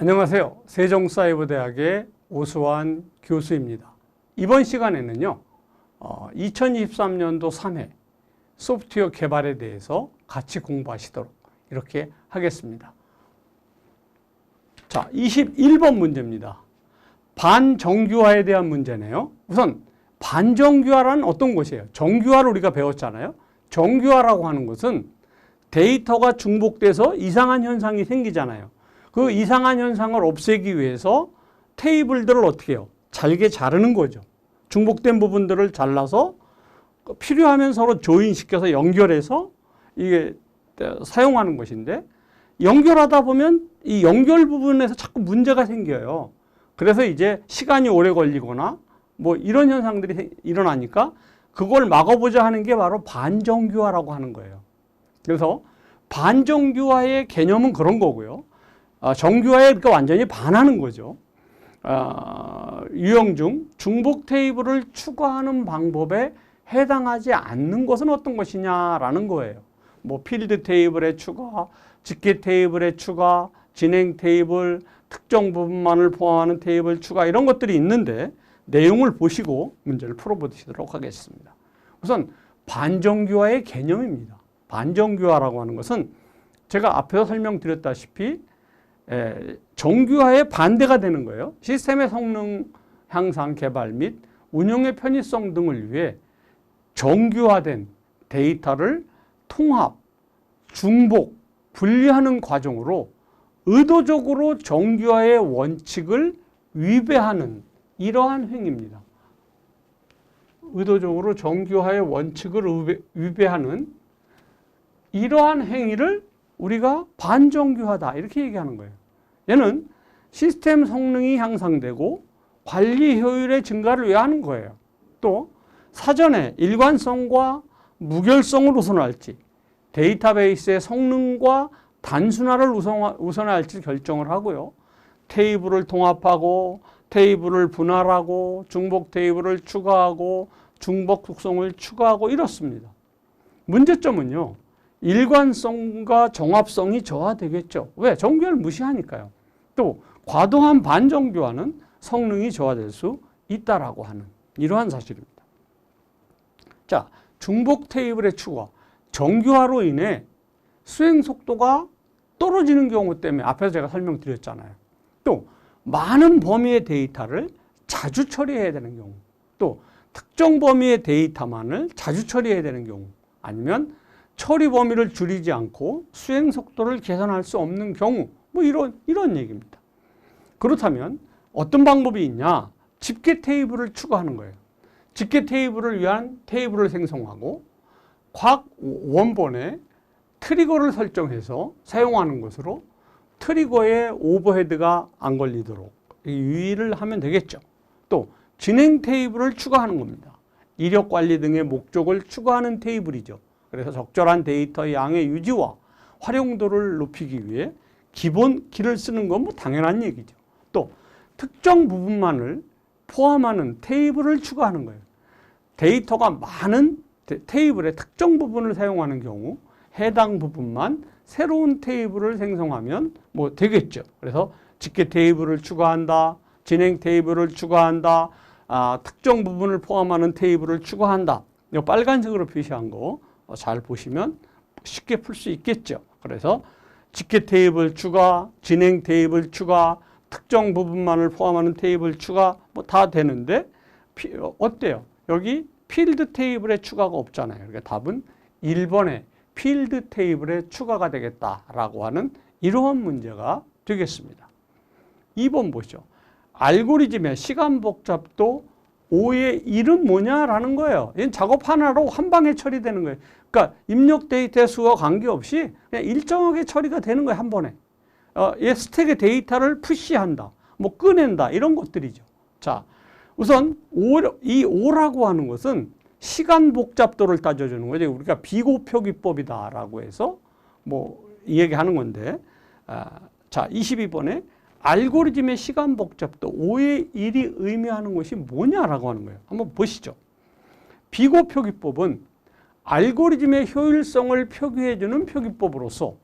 안녕하세요. 세종사이버대학의 오수환 교수입니다. 이번 시간에는요, 2023년도 3회 소프트웨어 개발에 대해서 같이 공부하시도록 이렇게 하겠습니다. 자, 21번 문제입니다. 반정규화에 대한 문제네요. 우선 반정규화란 어떤 것이에요? 정규화를 우리가 배웠잖아요. 정규화라고 하는 것은 데이터가 중복돼서 이상한 현상이 생기잖아요. 그 이상한 현상을 없애기 위해서 테이블들을 어떻게 해요? 잘게 자르는 거죠. 중복된 부분들을 잘라서 필요하면 서로 조인시켜서 연결해서 이게 사용하는 것인데, 연결하다 보면 이 연결 부분에서 자꾸 문제가 생겨요. 그래서 이제 시간이 오래 걸리거나 뭐 이런 현상들이 일어나니까 그걸 막아보자 하는 게 바로 반정규화라고 하는 거예요. 그래서 반정규화의 개념은 그런 거고요. 정규화에 그러니까 완전히 반하는 거죠. 유형 중 중복 테이블을 추가하는 방법에 해당하지 않는 것은 어떤 것이냐라는 거예요. 뭐 필드 테이블의 추가, 직계 테이블의 추가, 진행 테이블, 특정 부분만을 포함하는 테이블 추가, 이런 것들이 있는데 내용을 보시고 문제를 풀어보시도록 하겠습니다. 우선 반정규화의 개념입니다. 반정규화라고 하는 것은 제가 앞에서 설명드렸다시피 정규화의 반대가 되는 거예요. 시스템의 성능 향상 개발 및 운용의 편의성 등을 위해 정규화된 데이터를 통합, 중복, 분리하는 과정으로 의도적으로 정규화의 원칙을 위배하는 이러한 행위입니다. 의도적으로 정규화의 원칙을 위배하는 이러한 행위를 우리가 반정규화다 이렇게 얘기하는 거예요. 얘는 시스템 성능이 향상되고 관리 효율의 증가를 위해 하는 거예요. 또 사전에 일관성과 무결성을 우선할지, 데이터베이스의 성능과 단순화를 우선할지 결정을 하고요. 테이블을 통합하고 테이블을 분할하고 중복 테이블을 추가하고 중복 속성을 추가하고 이렇습니다. 문제점은요, 일관성과 정합성이 저하되겠죠. 왜? 정규화를 무시하니까요. 또 과도한 반정규화는 성능이 저하될 수 있다라고 하는 이러한 사실입니다. 자, 중복 테이블의 추가, 정규화로 인해 수행 속도가 떨어지는 경우 때문에 앞에서 제가 설명드렸잖아요. 또 많은 범위의 데이터를 자주 처리해야 되는 경우, 또 특정 범위의 데이터만을 자주 처리해야 되는 경우, 아니면 처리 범위를 줄이지 않고 수행 속도를 개선할 수 없는 경우, 뭐 이런 얘기입니다. 그렇다면 어떤 방법이 있냐? 집계 테이블을 추가하는 거예요. 집계 테이블을 위한 테이블을 생성하고 각 원본에 트리거를 설정해서 사용하는 것으로 트리거에 오버헤드가 안 걸리도록 유의를 하면 되겠죠. 또 진행 테이블을 추가하는 겁니다. 이력 관리 등의 목적을 추가하는 테이블이죠. 그래서 적절한 데이터의 양의 유지와 활용도를 높이기 위해 기본 키를 쓰는 건 뭐 당연한 얘기죠. 또 특정 부분만을 포함하는 테이블을 추가하는 거예요. 데이터가 많은 테이블의 특정 부분을 사용하는 경우 해당 부분만 새로운 테이블을 생성하면 뭐 되겠죠. 그래서 집계 테이블을 추가한다, 진행 테이블을 추가한다, 특정 부분을 포함하는 테이블을 추가한다. 이 빨간색으로 표시한 거 잘 보시면 쉽게 풀 수 있겠죠. 그래서 집계 테이블 추가, 진행 테이블 추가, 특정 부분만을 포함하는 테이블 추가 뭐 다 되는데 어때요? 여기 필드 테이블의 추가가 없잖아요. 그러니까 답은 1번에 필드 테이블의 추가가 되겠다라고 하는 이러한 문제가 되겠습니다. 2번 보시죠. 알고리즘의 시간 복잡도 5의 1은 뭐냐라는 거예요. 얘는 작업 하나로 한 방에 처리되는 거예요. 그러니까 입력 데이터의 수와 관계없이 그냥 일정하게 처리가 되는 거예요, 한 번에. 얘 스택의 데이터를 푸시한다, 뭐 꺼낸다, 이런 것들이죠. 자, 우선 이 5라고 하는 것은 시간 복잡도를 따져주는 거죠. 우리가 비고표기법이다라고 해서 뭐 이 얘기하는 건데, 자, 22번에 알고리즘의 시간 복잡도 5의 1이 의미하는 것이 뭐냐라고 하는 거예요. 한번 보시죠. 비고표기법은 알고리즘의 효율성을 표기해주는 표기법으로서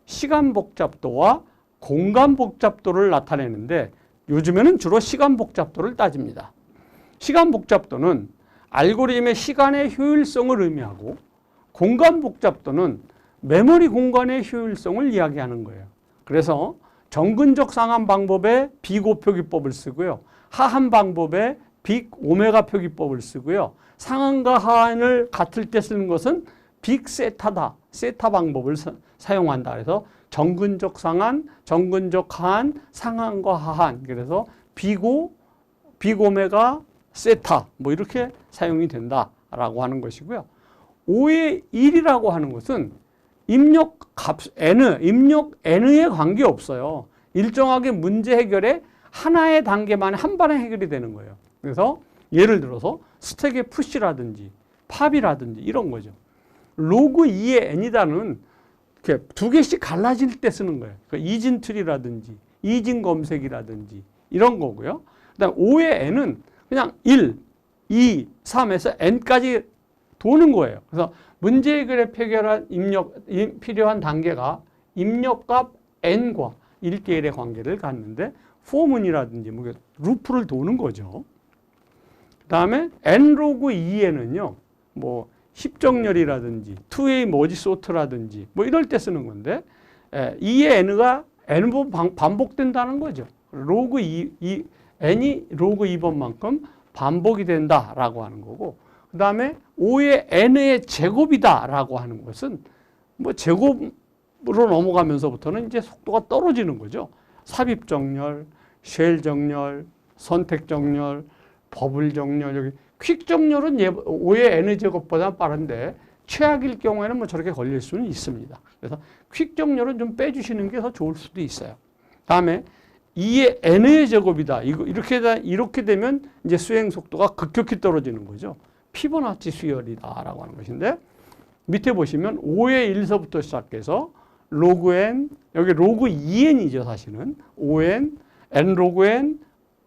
시간 복잡도와 공간 복잡도를 나타내는데 요즘에는 주로 시간 복잡도를 따집니다. 시간 복잡도는 알고리즘의 시간의 효율성을 의미하고 공간 복잡도는 메모리 공간의 효율성을 이야기하는 거예요. 그래서 정근적 상한 방법에 비고표 기법을 쓰고요. 하한 방법에 빅 오메가 표기법을 쓰고요. 상한과 하한을 같을 때 쓰는 것은 빅 세타다. 세타 방법을 사용한다. 그래서 정근적 상한, 정근적 하한, 상한과 하한. 그래서 빅오, 빅오메가, 세타 뭐 이렇게 사용이 된다라고 하는 것이고요. 5의 1이라고 하는 것은 입력 값 입력 n에 관계없어요. 일정하게 문제 해결에 하나의 단계만에 한 번에 해결이 되는 거예요. 그래서 예를 들어서 스택의 푸시라든지 팝이라든지 이런 거죠. 로그 2의 n이다는 이렇게 두 개씩 갈라질 때 쓰는 거예요. 그러니까 이진 트리라든지 이진 검색이라든지 이런 거고요. 그다음 5의 n은 그냥 1, 2, 3에서 n까지 도는 거예요. 그래서 문제 해결에 필요한 단계가 입력값 n과 1대1의 관계를 갖는데 포문이라든지 뭐 루프를 도는 거죠. 그 다음에 n로그 2에는요. 뭐 십정렬이라든지 투웨이 머지 소트라든지 뭐 이럴 때 쓰는 건데 2의 n가 n번 반복된다는 거죠. 로그 2, n이 로그 2번만큼 반복이 된다라고 하는 거고 그 다음에 5의 n의 제곱이다라고 하는 것은 뭐 제곱으로 넘어가면서부터는 이제 속도가 떨어지는 거죠. 삽입정렬, 쉘정렬, 선택정렬, 버블정렬, 여기 퀵정렬은 5의 n의 제곱보다 빠른데 최악일 경우에는 뭐 저렇게 걸릴 수는 있습니다. 그래서 퀵정렬은 좀 빼주시는 게 더 좋을 수도 있어요. 다음에 2의 n의 제곱이다. 이렇게 되면 이제 수행 속도가 급격히 떨어지는 거죠. 피보나치 수열이다라고 하는 것인데 밑에 보시면 5의 1서부터 시작해서 로그 n, 여기 로그 2n이죠 사실은. 5n, n 로그 n,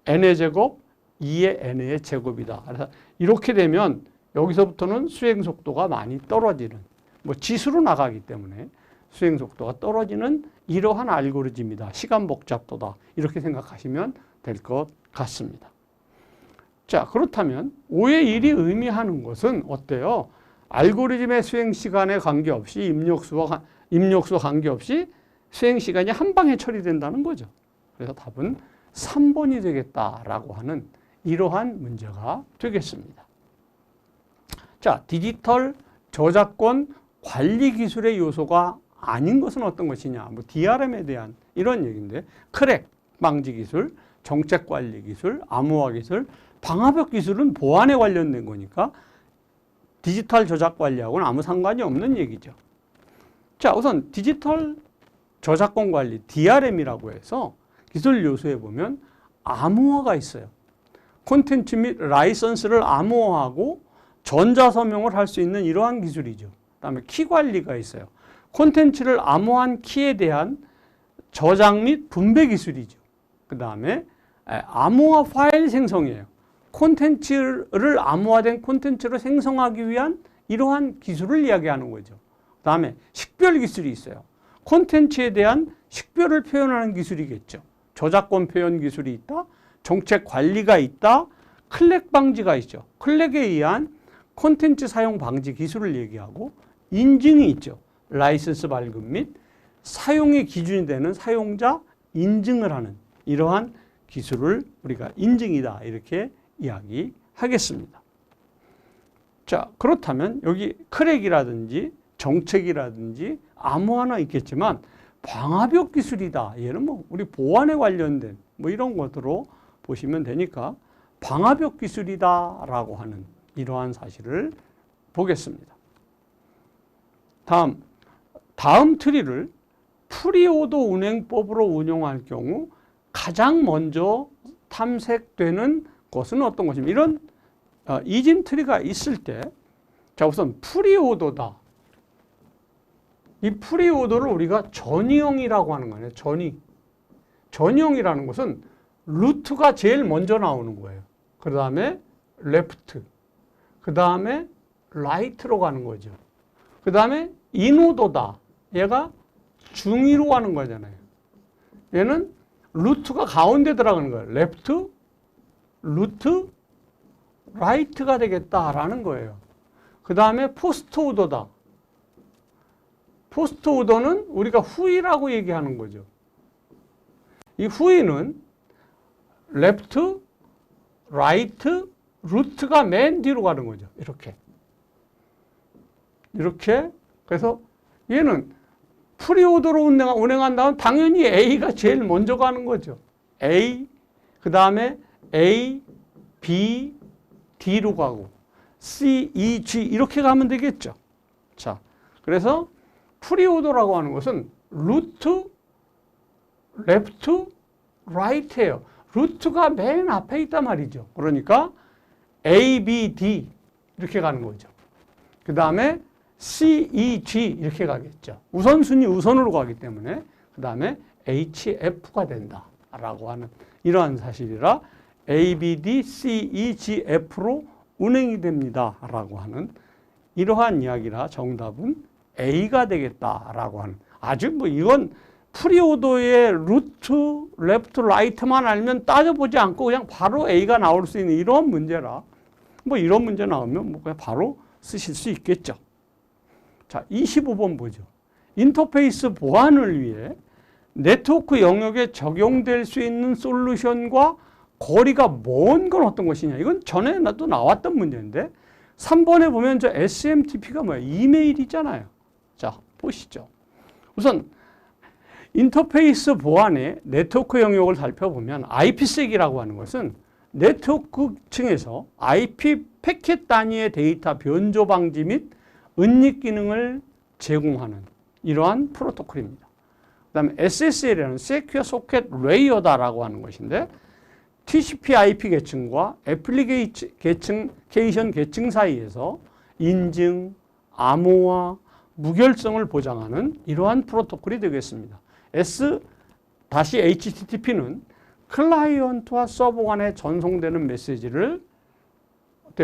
n의 제곱, 2의 n의 제곱이다. 그래서 이렇게 되면 여기서부터는 수행 속도가 많이 떨어지는 뭐 지수로 나가기 때문에 수행 속도가 떨어지는 이러한 알고리즘이다. 시간 복잡도다. 이렇게 생각하시면 될 것 같습니다. 자, 그렇다면 5의 1이 의미하는 것은 어때요? 알고리즘의 수행 시간에 관계없이 입력수와 관계없이 수행 시간이 한 방에 처리된다는 거죠. 그래서 답은 3번이 되겠다라고 하는 이러한 문제가 되겠습니다. 자, 디지털 저작권 관리 기술의 요소가 아닌 것은 어떤 것이냐? 뭐 DRM에 대한 이런 얘기인데 크랙 방지 기술, 정책 관리 기술, 암호화 기술, 방화벽 기술은 보안에 관련된 거니까 디지털 저작 관리하고는 아무 상관이 없는 얘기죠. 자, 우선 디지털 저작권 관리 DRM이라고 해서 기술 요소에 보면 암호화가 있어요. 콘텐츠 및 라이선스를 암호화하고 전자서명을 할 수 있는 이러한 기술이죠. 그다음에 키 관리가 있어요. 콘텐츠를 암호화한 키에 대한 저장 및 분배 기술이죠. 그 다음에 암호화 파일 생성이에요. 콘텐츠를 암호화된 콘텐츠로 생성하기 위한 이러한 기술을 이야기하는 거죠. 그 다음에 식별 기술이 있어요. 콘텐츠에 대한 식별을 표현하는 기술이겠죠. 저작권 표현 기술이 있다. 정책 관리가 있다. 클렉 방지가 있죠. 클렉에 의한 콘텐츠 사용 방지 기술을 얘기하고 인증이 있죠. 라이선스 발급 및 사용의 기준이 되는 사용자 인증을 하는 이러한 기술을 우리가 인증이다 이렇게 이야기하겠습니다. 자, 그렇다면 여기 크랙이라든지 정책이라든지 암호화나 있겠지만 방화벽 기술이다. 얘는 뭐 우리 보안에 관련된 뭐 이런 것으로 보시면 되니까 방화벽 기술이다라고 하는 이러한 사실을 보겠습니다. 다음 트리를 프리오더 운행법으로 운용할 경우 가장 먼저 탐색되는 것은 어떤 것입니까? 이런 이진 트리가 있을 때, 자, 우선 프리오더다. 이 프리오더를 우리가 전이형이라고 하는 거예요. 전이형이라는 것은 루트가 제일 먼저 나오는 거예요. 그 다음에 레프트, 그 다음에 라이트로 가는 거죠. 그 다음에 인오더다. 얘가 중위로 가는 거잖아요. 얘는 루트가 가운데 들어가는 거예요. 레프트, 루트, 라이트가 되겠다라는 거예요. 그 다음에 포스트 오더다. 포스트 오더는 우리가 후위라고 얘기하는 거죠. 이 후위는 레프트, 라이트, 루트가 맨 뒤로 가는 거죠. 이렇게. 이렇게. 그래서 얘는 프리오더로 운행한다면 당연히 A가 제일 먼저 가는 거죠. A, 그 다음에 A, B, D로 가고 C, E, G 이렇게 가면 되겠죠. 자, 그래서 프리오더라고 하는 것은 루트, 레프트, 라이트예요. 루트가 맨 앞에 있단 말이죠. 그러니까 A, B, D 이렇게 가는 거죠. 그 다음에 C, E, G 이렇게 가겠죠. 우선순위 우선으로 가기 때문에 그 다음에 H, F가 된다라고 하는 이러한 사실이라 A, B, D, C, E, G, F로 운행이 됩니다라고 하는 이러한 이야기라 정답은 A가 되겠다라고 하는 아주 뭐 이건 프리오더의 루트, 레프트, 라이트만 알면 따져보지 않고 그냥 바로 A가 나올 수 있는 이런 문제라 뭐 이런 문제 나오면 뭐 그냥 바로 쓰실 수 있겠죠. 자, 25번 보죠. 인터페이스 보안을 위해 네트워크 영역에 적용될 수 있는 솔루션과 거리가 먼 건 어떤 것이냐. 이건 전에 또 나왔던 문제인데 3번에 보면 저 SMTP가 뭐야? 이메일이잖아요. 자, 보시죠. 우선 인터페이스 보안의 네트워크 영역을 살펴보면 IPsek이라고 하는 것은 네트워크 층에서 IP 패킷 단위의 데이터 변조 방지 및 은닉 기능을 제공하는 이러한 프로토콜입니다. 그 다음에 SSL이라는 Secure Socket Layer다라고 하는 것인데 TCP/IP 계층과 애플리케이션 계층 사이에서 인증, 암호화, 무결성을 보장하는 이러한 프로토콜이 되겠습니다. S-HTTP는 클라이언트와 서버 간에 전송되는 메시지를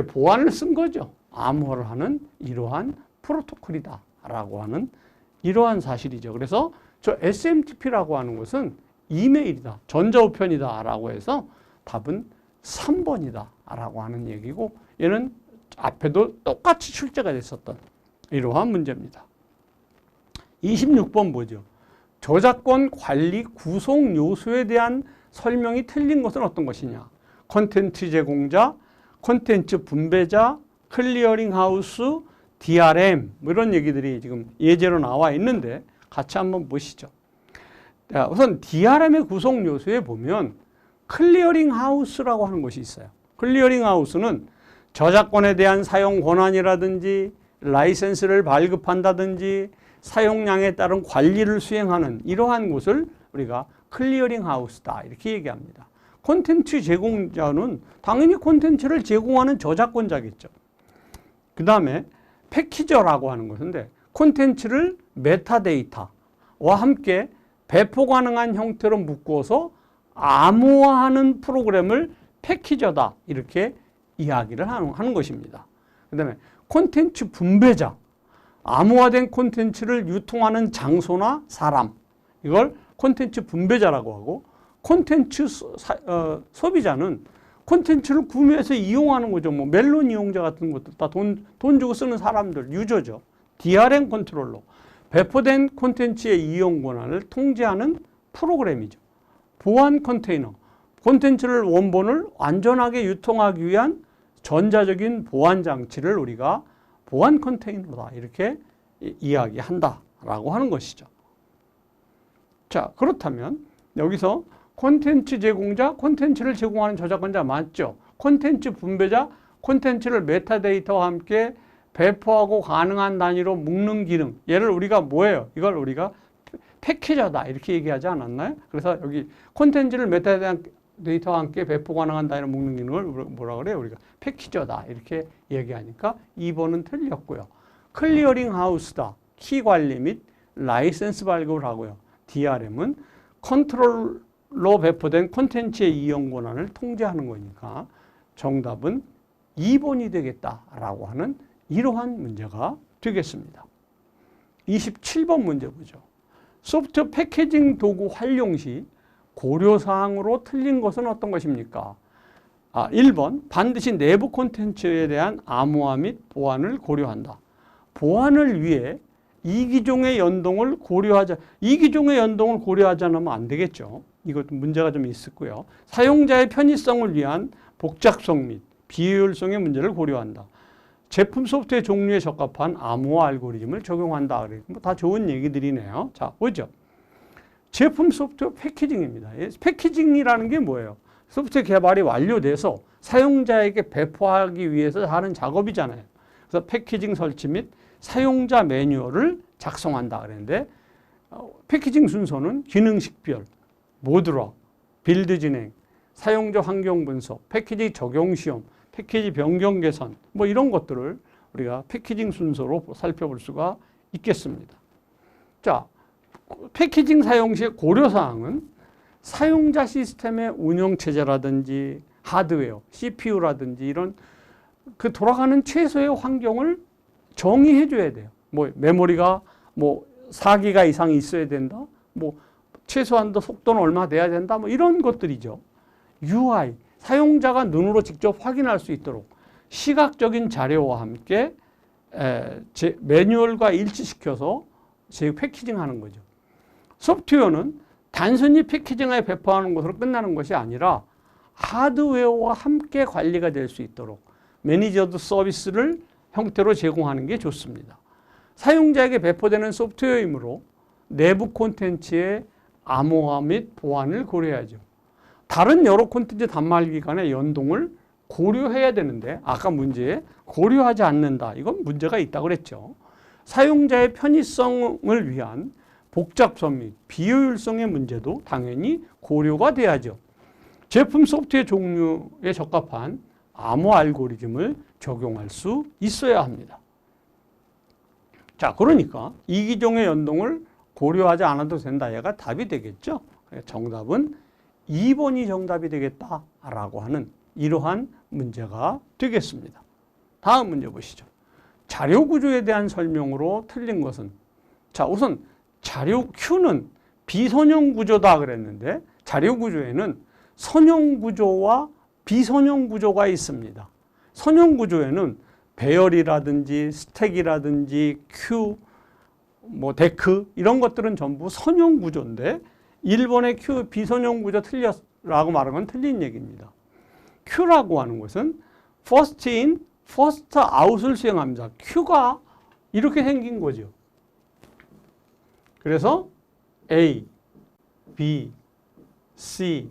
보안을 쓴 거죠. 암호화를 하는 이러한 프로토콜이다라고 하는 이러한 사실이죠. 그래서 저 SMTP라고 하는 것은 이메일이다, 전자우편이다라고 해서 답은 3번이다라고 하는 얘기고 얘는 앞에도 똑같이 출제가 됐었던 이러한 문제입니다. 26번 보죠. 저작권 관리 구성 요소에 대한 설명이 틀린 것은 어떤 것이냐. 콘텐츠 제공자, 콘텐츠 분배자, 클리어링 하우스, DRM 뭐 이런 얘기들이 지금 예제로 나와 있는데 같이 한번 보시죠. 자, 우선 DRM의 구성 요소에 보면 클리어링 하우스라고 하는 것이 있어요. 클리어링 하우스는 저작권에 대한 사용 권한이라든지 라이센스를 발급한다든지 사용량에 따른 관리를 수행하는 이러한 곳을 우리가 클리어링 하우스다 이렇게 얘기합니다. 콘텐츠 제공자는 당연히 콘텐츠를 제공하는 저작권자겠죠. 그 다음에 패키저라고 하는 것인데 콘텐츠를 메타데이터와 함께 배포 가능한 형태로 묶어서 암호화하는 프로그램을 패키저다 이렇게 이야기를 하는 것입니다. 그 다음에 콘텐츠 분배자, 암호화된 콘텐츠를 유통하는 장소나 사람 이걸 콘텐츠 분배자라고 하고 콘텐츠 소비자는 콘텐츠를 구매해서 이용하는 거죠. 뭐 멜론 이용자 같은 것도 다 돈 주고 쓰는 사람들, 유저죠. DRM 컨트롤러, 배포된 콘텐츠의 이용 권한을 통제하는 프로그램이죠. 보안 컨테이너, 콘텐츠를 원본을 안전하게 유통하기 위한 전자적인 보안 장치를 우리가 보안 컨테이너다 이렇게 이야기한다라고 하는 것이죠. 자, 그렇다면 여기서 콘텐츠 제공자, 콘텐츠를 제공하는 저작권자 맞죠? 콘텐츠 분배자, 콘텐츠를 메타데이터와 함께 배포하고 가능한 단위로 묶는 기능. 얘를 우리가 뭐예요? 이걸 우리가 패키저다 이렇게 얘기하지 않았나요? 그래서 여기 콘텐츠를 메타데이터와 함께 배포 가능한 단위로 묶는 기능을 뭐라 그래요? 우리가 패키저다 이렇게 얘기하니까 2번은 틀렸고요. 클리어링 하우스다. 키 관리 및 라이센스 발급을 하고요. DRM은 컨트롤로 배포된 콘텐츠의 이용 권한을 통제하는 거니까 정답은 2번이 되겠다라고 하는 이러한 문제가 되겠습니다. 27번 문제 보죠. 소프트웨어 패키징 도구 활용 시 고려사항으로 틀린 것은 어떤 것입니까? 1번 반드시 내부 콘텐츠에 대한 암호화 및 보안을 고려한다. 보안을 위해 이기종의 연동을 고려하자. 이기종의 연동을 고려하지 않으면 안 되겠죠. 이것도 문제가 좀 있었고요. 사용자의 편의성을 위한 복잡성 및 비효율성의 문제를 고려한다. 제품 소프트웨어 종류에 적합한 암호화 알고리즘을 적용한다. 다 좋은 얘기들이네요. 자, 보죠. 제품 소프트웨어 패키징입니다. 패키징이라는 게 뭐예요? 소프트웨어 개발이 완료돼서 사용자에게 배포하기 위해서 하는 작업이잖아요. 그래서 패키징 설치 및 사용자 매뉴얼을 작성한다 그랬는데 패키징 순서는 기능 식별, 모듈화, 빌드 진행, 사용자 환경 분석, 패키지 적용 시험, 패키지 변경 개선 뭐 이런 것들을 우리가 패키징 순서로 살펴볼 수가 있겠습니다. 자, 패키징 사용 시의 고려사항은 사용자 시스템의 운영체제라든지 하드웨어, CPU라든지 이런 그 돌아가는 최소의 환경을 정의해 줘야 돼요. 뭐 메모리가 뭐 4기가 이상 있어야 된다. 뭐 최소한도 속도는 얼마 돼야 된다. 뭐 이런 것들이죠. UI, 사용자가 눈으로 직접 확인할 수 있도록 시각적인 자료와 함께 매뉴얼과 일치시켜서 패키징하는 거죠. 소프트웨어는 단순히 패키징에 배포하는 것으로 끝나는 것이 아니라 하드웨어와 함께 관리가 될 수 있도록 매니저드 서비스를 형태로 제공하는 게 좋습니다. 사용자에게 배포되는 소프트웨어이므로 내부 콘텐츠의 암호화 및 보안을 고려해야죠. 다른 여러 콘텐츠 단말기 간의 연동을 고려해야 되는데 아까 문제에 고려하지 않는다. 이건 문제가 있다고 그랬죠. 사용자의 편의성을 위한 복잡성 및 비효율성의 문제도 당연히 고려가 돼야죠. 제품 소프트웨어 종류에 적합한 암호 알고리즘을 적용할 수 있어야 합니다. 자, 그러니까 이기종의 연동을 고려하지 않아도 된다. 얘가 답이 되겠죠. 정답은 2번이 정답이 되겠다라고 하는 이러한 문제가 되겠습니다. 다음 문제 보시죠. 자료 구조에 대한 설명으로 틀린 것은 자, 우선 자료 Q는 비선형 구조다 그랬는데 자료 구조에는 선형 구조와 비선형 구조가 있습니다. 선형 구조에는 배열이라든지 스택이라든지 큐, 뭐 데크 이런 것들은 전부 선형 구조인데 1번의 Q 비선형 구조 틀렸라고 말하는 건 틀린 얘기입니다. Q라고 하는 것은 first in, first out을 수행합니다. Q가 이렇게 생긴 거죠. 그래서 A, B, C,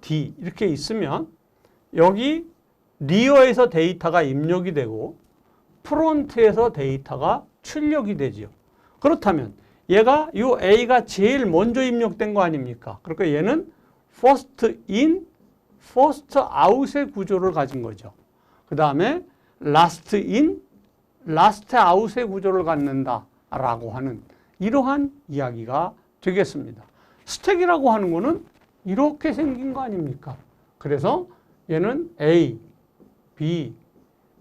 D 이렇게 있으면 여기 리어에서 데이터가 입력이 되고 프론트에서 데이터가 출력이 되죠. 그렇다면 얘가 이 A가 제일 먼저 입력된 거 아닙니까? 그러니까 얘는 first in, first out의 구조를 가진 거죠. 그 다음에 last in, last out의 구조를 갖는다라고 하는 이러한 이야기가 되겠습니다. 스택이라고 하는 거는 이렇게 생긴 거 아닙니까? 그래서 얘는 A, B,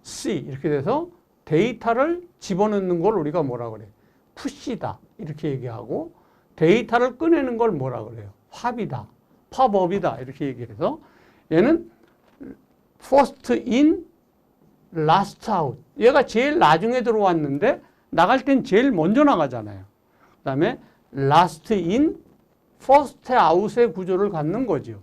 C 이렇게 돼서 데이터를 집어넣는 걸 우리가 뭐라 그래? 푸시다 이렇게 얘기하고 데이터를 꺼내는 걸 뭐라 그래요? 팝이다, 팝업이다 이렇게 얘기해서 얘는 first in, last out. 얘가 제일 나중에 들어왔는데 나갈 땐 제일 먼저 나가잖아요. 그 다음에 last in, first out의 구조를 갖는 거죠.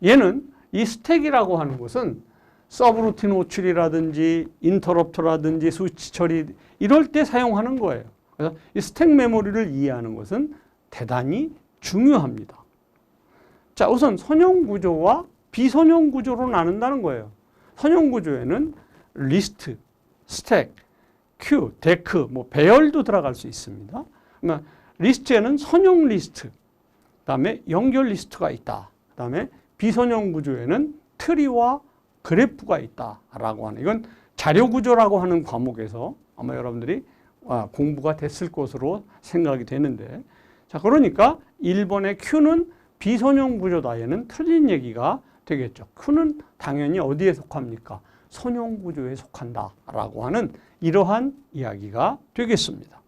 얘는 이 스택이라고 하는 것은 서브루틴 호출이라든지 인터럽트라든지 스위치 처리 이럴 때 사용하는 거예요. 그래서 이 스택 메모리를 이해하는 것은 대단히 중요합니다. 자, 우선 선형 구조와 비선형 구조로 나눈다는 거예요. 선형 구조에는 리스트, 스택, 큐, 데크, 뭐 배열도 들어갈 수 있습니다. 그러니까 리스트에는 선형 리스트, 그다음에 연결 리스트가 있다. 그다음에 비선형 구조에는 트리와 그래프가 있다라고 하는 이건 자료 구조라고 하는 과목에서 아마 여러분들이 공부가 됐을 것으로 생각이 되는데 자, 그러니까 1번의 Q는 비선형 구조다. 얘는 틀린 얘기가 되겠죠. Q는 당연히 어디에 속합니까? 선형 구조에 속한다라고 하는 이러한 이야기가 되겠습니다.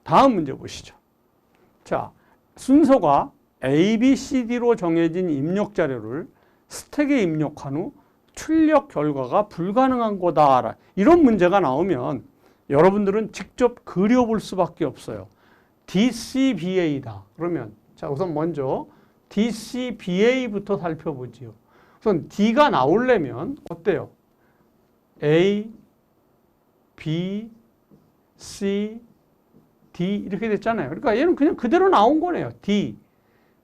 다음 문제 보시죠. 자, 순서가 A, B, C, D로 정해진 입력 자료를 스택에 입력한 후 출력 결과가 불가능한 거다. 이런 문제가 나오면 여러분들은 직접 그려볼 수밖에 없어요. DCBA다. 그러면 자 우선 먼저 DCBA부터 살펴보지요. 우선 D가 나오려면 어때요? A, B, C, D 이렇게 됐잖아요. 그러니까 얘는 그냥 그대로 나온 거네요. D,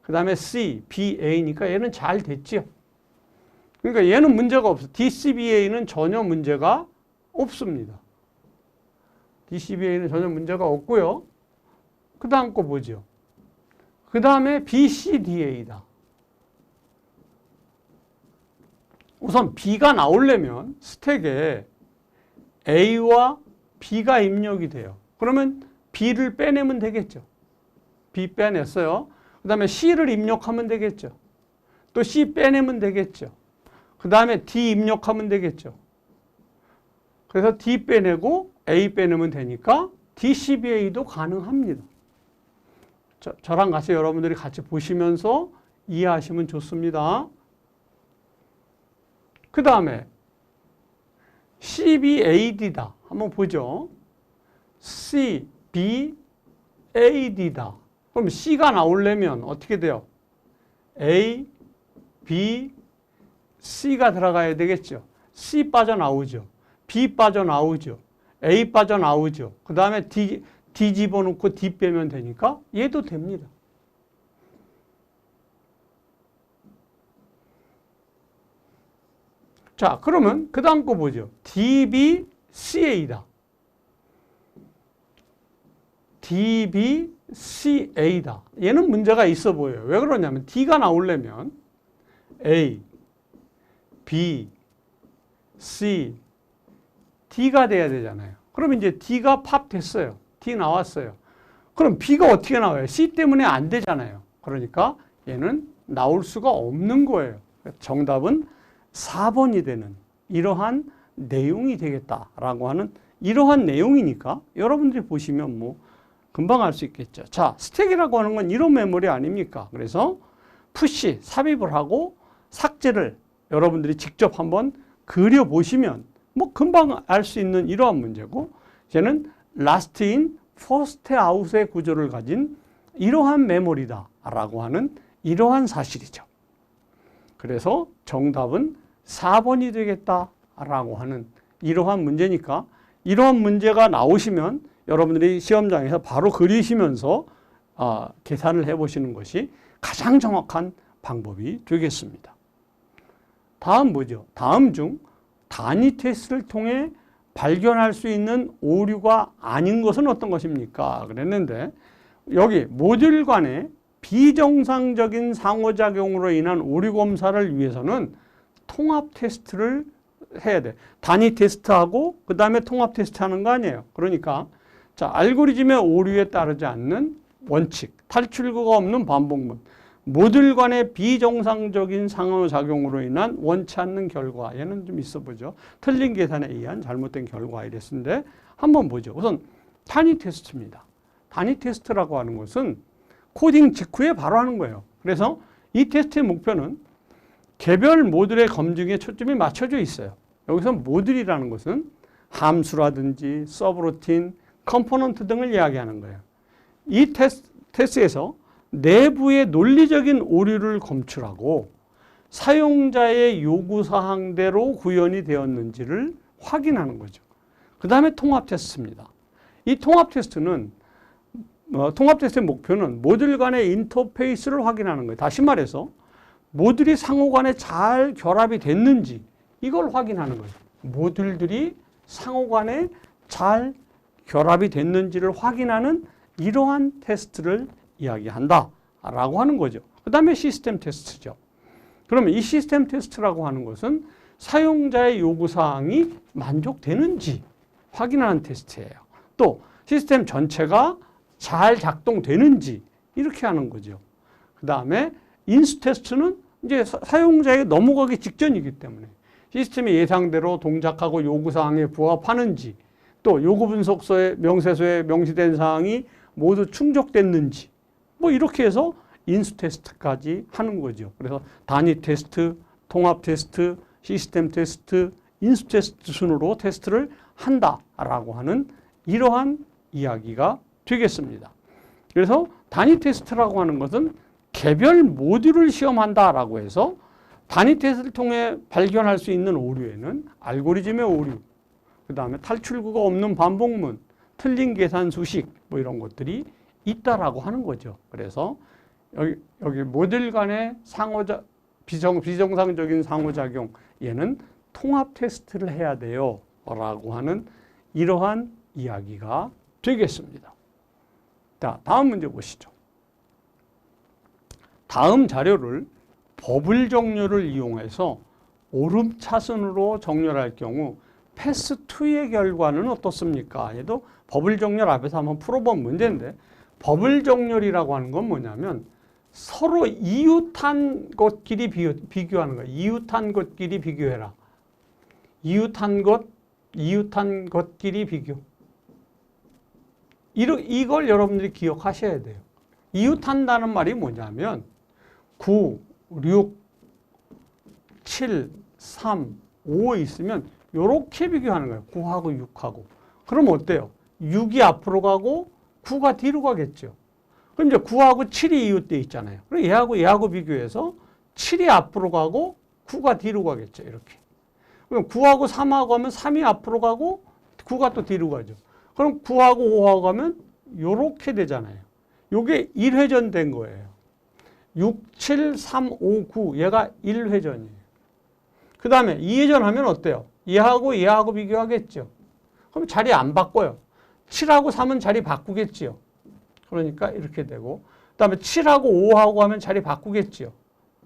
그 다음에 C, B, A니까 얘는 잘 됐지요. 그러니까 얘는 문제가 없어. DCBA는 전혀 문제가 없습니다. DCBA는 전혀 문제가 없고요. 그 다음 거 보죠. 그 다음에 BCDA다. 우선 B가 나오려면 스택에 A와 B가 입력이 돼요. 그러면 B를 빼내면 되겠죠. B 빼냈어요. 그 다음에 C를 입력하면 되겠죠. 또 C 빼내면 되겠죠. 그 다음에 D 입력하면 되겠죠. 그래서 D 빼내고 A 빼내면 되니까 DCBA도 가능합니다. 저랑 같이 여러분들이 같이 보시면서 이해하시면 좋습니다. 그 다음에 CBAD다. 한번 보죠. CBAD다. 그럼 C가 나오려면 어떻게 돼요? A, B, C가 들어가야 되겠죠. C 빠져나오죠. B 빠져나오죠. A 빠져나오죠. 그 다음에 D 집어넣고 D 빼면 되니까 얘도 됩니다. 자, 그러면 그 다음 거 보죠. DBCA다. DBCA다. 얘는 문제가 있어 보여요. 왜 그러냐면 D가 나오려면 A, B, C, D가 돼야 되잖아요. 그럼 이제 D가 팝됐어요. D 나왔어요. 그럼 B가 어떻게 나와요? C 때문에 안 되잖아요. 그러니까 얘는 나올 수가 없는 거예요. 정답은 4번이 되는 이러한 내용이 되겠다라고 하는 이러한 내용이니까 여러분들이 보시면 뭐 금방 알 수 있겠죠. 자, 스택이라고 하는 건 이런 메모리 아닙니까? 그래서 푸시, 삽입을 하고 삭제를 여러분들이 직접 한번 그려보시면 뭐 금방 알 수 있는 이러한 문제고, 쟤는 last in, first out의 구조를 가진 이러한 메모리다라고 하는 이러한 사실이죠. 그래서 정답은 4번이 되겠다라고 하는 이러한 문제니까 이러한 문제가 나오시면 여러분들이 시험장에서 바로 그리시면서 계산을 해보시는 것이 가장 정확한 방법이 되겠습니다. 다음 뭐죠? 다음 중 단위 테스트를 통해 발견할 수 있는 오류가 아닌 것은 어떤 것입니까? 그랬는데 여기 모듈 간의 비정상적인 상호작용으로 인한 오류 검사를 위해서는 통합 테스트를 해야 돼. 단위 테스트하고 그 다음에 통합 테스트 하는 거 아니에요. 그러니까 자, 알고리즘의 오류에 따르지 않는 원칙, 탈출구가 없는 반복문, 모듈 간의 비정상적인 상호작용으로 인한 원치 않는 결과. 얘는 좀 있어 보죠. 틀린 계산에 의한 잘못된 결과 이랬는데 한번 보죠. 우선 단위 테스트입니다. 단위 테스트라고 하는 것은 코딩 직후에 바로 하는 거예요. 그래서 이 테스트의 목표는 개별 모듈의 검증에 초점이 맞춰져 있어요. 여기서 모듈이라는 것은 함수라든지 서브루틴, 컴포넌트 등을 이야기하는 거예요. 이 테스트에서 내부의 논리적인 오류를 검출하고 사용자의 요구사항대로 구현이 되었는지를 확인하는 거죠. 그 다음에 통합 테스트입니다. 이 통합 테스트는 통합 테스트의 목표는 모듈 간의 인터페이스를 확인하는 거예요. 다시 말해서 모듈이 상호 간에 잘 결합이 됐는지 이걸 확인하는 거죠. 모듈들이 상호 간에 잘 결합이 됐는지를 확인하는 이러한 테스트를 이야기한다라고 하는 거죠. 그 다음에 시스템 테스트죠. 그러면 이 시스템 테스트라고 하는 것은 사용자의 요구사항이 만족되는지 확인하는 테스트예요. 또 시스템 전체가 잘 작동되는지 이렇게 하는 거죠. 그 다음에 인수 테스트는 이제 사용자에게 넘어가기 직전이기 때문에 시스템이 예상대로 동작하고 요구사항에 부합하는지, 또 요구 분석서의 명세서에 명시된 사항이 모두 충족됐는지 뭐 이렇게 해서 인수 테스트까지 하는 거죠. 그래서 단위 테스트, 통합 테스트, 시스템 테스트, 인수 테스트 순으로 테스트를 한다라고 하는 이러한 이야기가 되겠습니다. 그래서 단위 테스트라고 하는 것은 개별 모듈을 시험한다라고 해서 단위 테스트를 통해 발견할 수 있는 오류에는 알고리즘의 오류, 그 다음에 탈출구가 없는 반복문, 틀린 계산 수식 뭐 이런 것들이 있다라고 하는 거죠. 그래서 여기 모듈 간의 비정상적인 상호작용, 얘는 통합 테스트를 해야 돼요 라고 하는 이러한 이야기가 되겠습니다. 자, 다음 문제 보시죠. 다음 자료를 버블 정렬을 이용해서 오름차순으로 정렬할 경우 패스 2의 결과는 어떻습니까? 얘도 버블 정렬 앞에서 한번 풀어본 문제인데, 버블 정렬이라고 하는 건 뭐냐면 서로 이웃한 것끼리 비교하는 거예요. 이웃한 것끼리 비교해라. 이웃한 것끼리 비교. 이걸 여러분들이 기억하셔야 돼요. 이웃한다는 말이 뭐냐면 9, 6, 7, 3, 5 있으면 이렇게 비교하는 거예요. 9하고 6하고. 그럼 어때요? 6이 앞으로 가고 9가 뒤로 가겠죠. 그럼 이제 9하고 7이 이웃돼 있잖아요. 그럼 얘하고 비교해서 7이 앞으로 가고 9가 뒤로 가겠죠. 이렇게. 그럼 9하고 3하고 하면 3이 앞으로 가고 9가 또 뒤로 가죠. 그럼 9하고 5하고 가면 이렇게 되잖아요. 이게 1회전 된 거예요. 6, 7, 3, 5, 9 얘가 1회전이에요. 그 다음에 2회전 하면 어때요? 얘하고 비교하겠죠. 그럼 자리 안 바꿔요. 7하고 3은 자리 바꾸겠지요. 그러니까 이렇게 되고, 그 다음에 7하고 5하고 하면 자리 바꾸겠지요.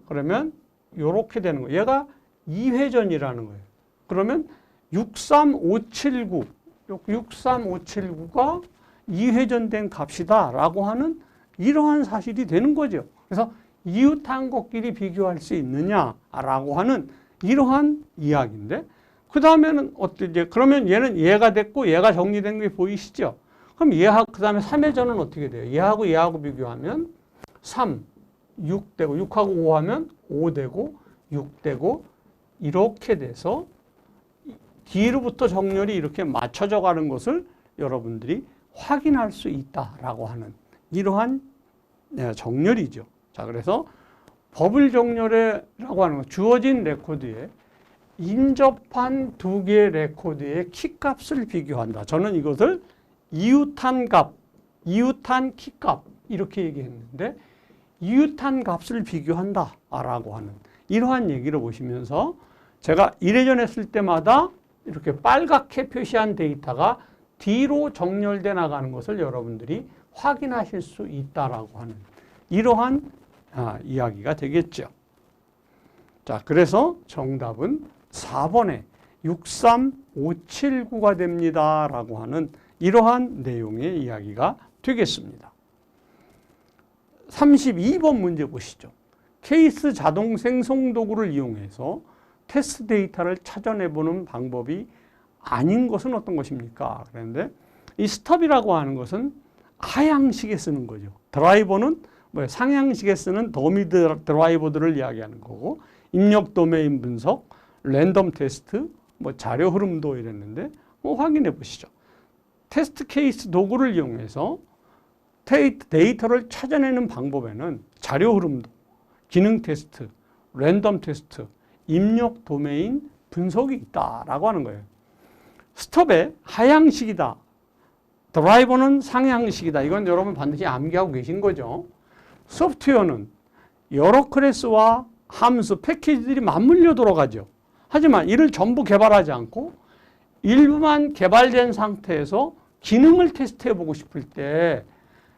그러면 이렇게 되는 거예요. 얘가 2회전이라는 거예요. 그러면 63579, 63579가 2회전된 값이다 라고 하는 이러한 사실이 되는 거죠. 그래서 이웃한 것끼리 비교할 수 있느냐라고 하는 이러한 이야기인데, 그 다음에는 어떻게, 그러면 얘가 됐고 얘가 정리된 게 보이시죠? 그럼 그 다음에 3회전은 어떻게 돼요? 얘하고 비교하면 3, 6 되고, 6하고 5 하면 5 되고, 6 되고, 이렇게 돼서 뒤로부터 정렬이 이렇게 맞춰져 가는 것을 여러분들이 확인할 수 있다라고 하는 이러한 정렬이죠. 자, 그래서 버블 정렬이라고 하는 건 주어진 레코드에 인접한 두 개의 레코드의 키값을 비교한다. 저는 이것을 이웃한 키값 이렇게 얘기했는데, 이웃한 값을 비교한다라고 하는 이러한 얘기를 보시면서 제가 1회전 했을 때마다 이렇게 빨갛게 표시한 데이터가 뒤로 정렬돼 나가는 것을 여러분들이 확인하실 수 있다라고 하는 이러한 이야기가 되겠죠. 자, 그래서 정답은 4번에 63579가 됩니다 라고 하는 이러한 내용의 이야기가 되겠습니다. 32번 문제 보시죠. 케이스 자동 생성 도구를 이용해서 테스트 데이터를 찾아내보는 방법이 아닌 것은 어떤 것입니까? 그런데 이 스톱이라고 하는 것은 하향식에 쓰는 거죠. 드라이버는 상향식에 쓰는 더미 드라이버들을 이야기하는 거고, 입력 도메인 분석, 랜덤 테스트, 자료 흐름도 이랬는데 확인해 보시죠. 테스트 케이스 도구를 이용해서 데이터를 찾아내는 방법에는 자료 흐름도, 기능 테스트, 랜덤 테스트, 입력 도메인 분석이 있다라고 하는 거예요. 스톱에 하향식이다. 드라이버는 상향식이다. 이건 여러분 반드시 암기하고 계신 거죠. 소프트웨어는 여러 클래스와 함수, 패키지들이 맞물려 돌아가죠. 하지만 이를 전부 개발하지 않고 일부만 개발된 상태에서 기능을 테스트해 보고 싶을 때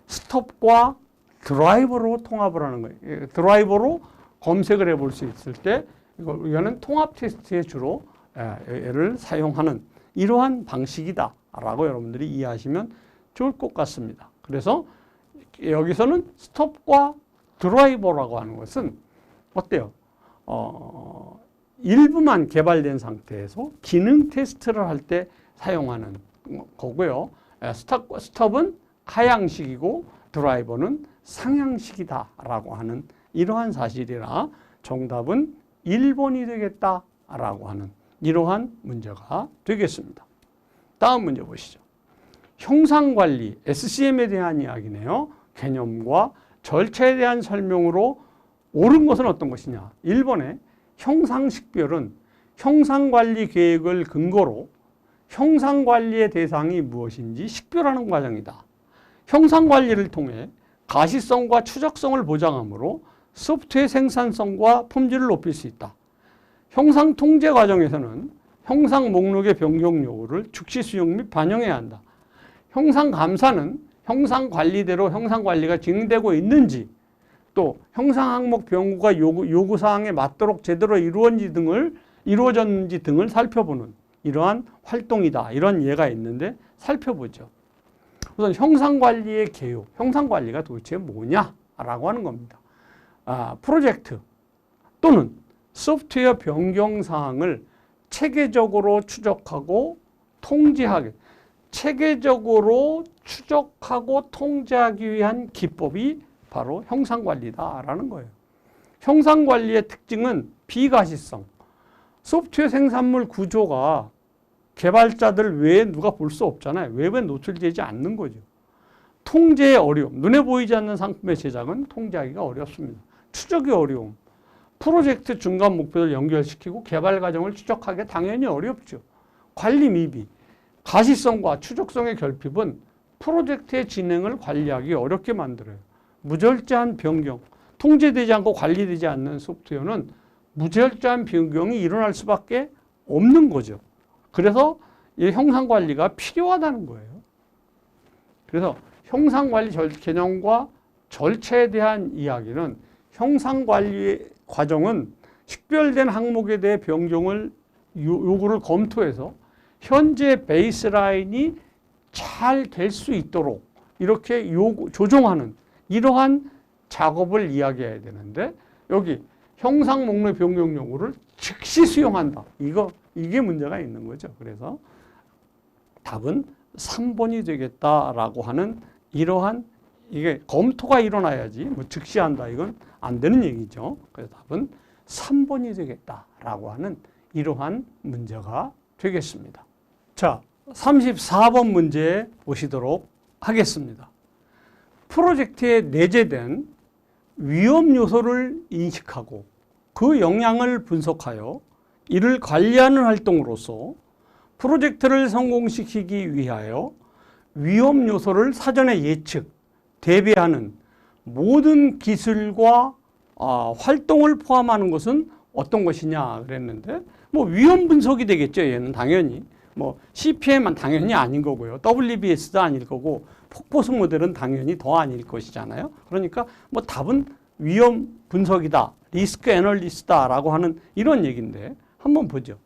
스톱과 드라이버로 통합을 하는 거예요. 드라이버로 검색을 해 볼 수 있을 때 이거는 통합 테스트에 주로 얘를 사용하는 이러한 방식이다라고 여러분들이 이해하시면 좋을 것 같습니다. 그래서 여기서는 스톱과 드라이버라고 하는 것은 어때요? 일부만 개발된 상태에서 기능 테스트를 할 때 사용하는 거고요. 스톱은 하향식이고 드라이버는 상향식이다라고 하는 이러한 사실이라 정답은 1번이 되겠다라고 하는 이러한 문제가 되겠습니다. 다음 문제 보시죠. 형상관리, SCM에 대한 이야기네요. 개념과 절차에 대한 설명으로 옳은 것은 어떤 것이냐. 1번에 형상식별은 형상관리 계획을 근거로 형상관리의 대상이 무엇인지 식별하는 과정이다. 형상관리를 통해 가시성과 추적성을 보장하므로 소프트웨어 생산성과 품질을 높일 수 있다. 형상 통제 과정에서는 형상 목록의 변경 요구를 즉시 수용 및 반영해야 한다. 형상 감사는 형상 관리대로 형상 관리가 진행되고 있는지 또 형상 항목 변경과 요구사항에 맞도록 제대로 이루어졌는지 등을 살펴보는 이러한 활동이다. 이런 예가 있는데 살펴보죠. 우선 형상관리의 개요, 형상관리가 도대체 뭐냐라고 하는 겁니다. 프로젝트 또는 소프트웨어 변경 사항을 체계적으로 추적하고 통제하기 위한 기법이 바로 형상관리다라는 거예요. 형상관리의 특징은 비가시성. 소프트웨어 생산물 구조가 개발자들 외에 누가 볼 수 없잖아요. 외부에 노출되지 않는 거죠. 통제의 어려움. 눈에 보이지 않는 상품의 제작은 통제하기가 어렵습니다. 추적이 어려움. 프로젝트 중간 목표를 연결시키고 개발 과정을 추적하기 당연히 어렵죠. 관리 미비. 가시성과 추적성의 결핍은 프로젝트의 진행을 관리하기 어렵게 만들어요. 무절제한 변경. 통제되지 않고 관리되지 않는 소프트웨어는 무절제한 변경이 일어날 수밖에 없는 거죠. 그래서 이 형상관리가 필요하다는 거예요. 그래서 형상관리 개념과 절차에 대한 이야기는 형상관리 과정은 식별된 항목에 대해 변경을 요구를 검토해서 현재 베이스라인이 잘 될 수 있도록 이렇게 조정하는 이러한 작업을 이야기해야 되는데 여기 형상 목록 변경 요구를 즉시 수용한다. 이게 문제가 있는 거죠. 그래서 답은 3번이 되겠다라고 하는 이러한 이게 검토가 일어나야지 뭐 즉시 한다. 이건 안 되는 얘기죠. 그래서 답은 3번이 되겠다라고 하는 이러한 문제가 되겠습니다. 자, 34번 문제 보시도록 하겠습니다. 프로젝트에 내재된 위험 요소를 인식하고 그 영향을 분석하여 이를 관리하는 활동으로서 프로젝트를 성공시키기 위하여 위험 요소를 사전에 예측, 대비하는 모든 기술과 활동을 포함하는 것은 어떤 것이냐 그랬는데 뭐 위험 분석이 되겠죠. 얘는 당연히 뭐 CPM은 당연히 아닌 거고요. WBS도 아닐 거고 폭포수 모델은 당연히 더 아닐 것이잖아요. 그러니까 뭐 답은 위험 분석이다. 리스크 애널리스트다라고 하는 이런 얘기인데 한번 보죠.